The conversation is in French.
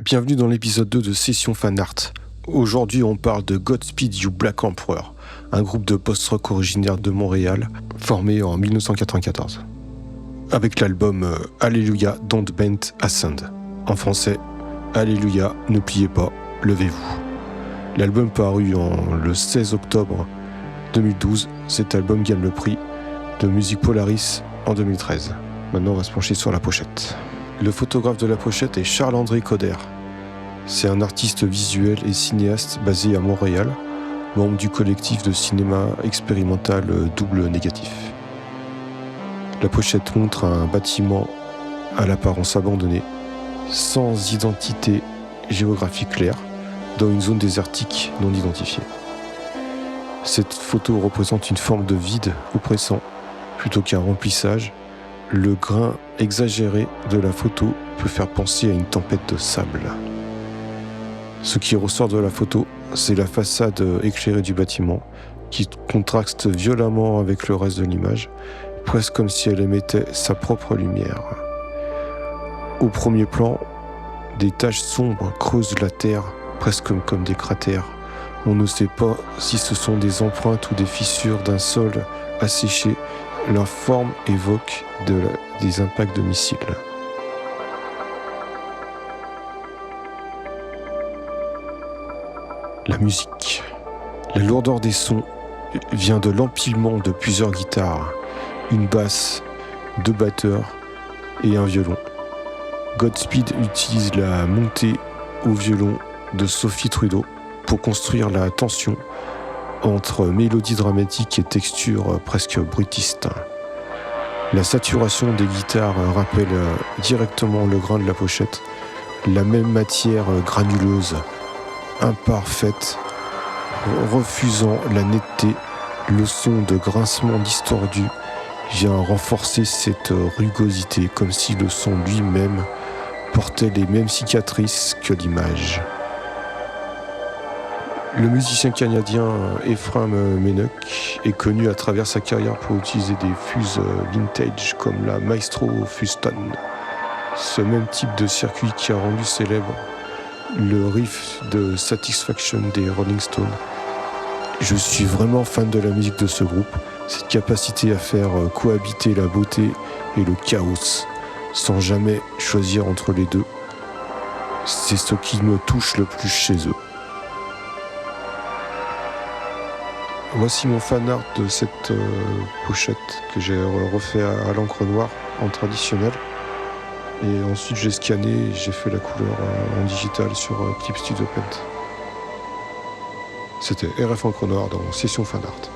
Bienvenue dans l'épisode 2 de Session Fan Art. Aujourd'hui, on parle de Godspeed You Black Emperor, un groupe de post-rock originaire de Montréal, formé en 1994. Avec l'album Alléluia Don't Bend Ascend. En français, Alléluia, ne pliez pas, levez-vous. L'album paru le 16 octobre 2012, cet album gagne le prix de Musique Polaris en 2013. Maintenant, on va se pencher sur la pochette. Le photographe de la pochette est Charles-André Coder. C'est un artiste visuel et cinéaste basé à Montréal, membre du collectif de cinéma expérimental Double Négatif. La pochette montre un bâtiment à l'apparence abandonnée, sans identité géographique claire, dans une zone désertique non identifiée. Cette photo représente une forme de vide oppressant, plutôt qu'un remplissage. Le grain exagéré de la photo peut faire penser à une tempête de sable. Ce qui ressort de la photo, c'est la façade éclairée du bâtiment, qui contraste violemment avec le reste de l'image, presque comme si elle émettait sa propre lumière. Au premier plan, des taches sombres creusent la terre, presque comme des cratères. On ne sait pas si ce sont des empreintes ou des fissures d'un sol asséché. Leur forme évoque des impacts de missiles. La musique. La lourdeur des sons vient de l'empilement de plusieurs guitares, une basse, deux batteurs et un violon. Godspeed utilise la montée au violon de Sophie Trudeau pour construire la tension entre mélodie dramatique et texture presque bruitiste. La saturation des guitares rappelle directement le grain de la pochette, la même matière granuleuse, imparfaite, refusant la netteté. Le son de grincement distordu vient renforcer cette rugosité, comme si le son lui-même portait les mêmes cicatrices que l'image. Le musicien canadien Ephraim Menoch est connu à travers sa carrière pour utiliser des fuses vintage comme la Maestro Fuston. Ce même type de circuit qui a rendu célèbre le riff de Satisfaction des Rolling Stones. Je suis vraiment fan de la musique de ce groupe, cette capacité à faire cohabiter la beauté et le chaos sans jamais choisir entre les deux. C'est ce qui me touche le plus chez eux. Voici mon fan art de cette pochette que j'ai refait à l'encre noire en traditionnel. Et ensuite j'ai scanné et j'ai fait la couleur en digital sur Clip Studio Paint. C'était RF Encre Noire dans Session Fan Art.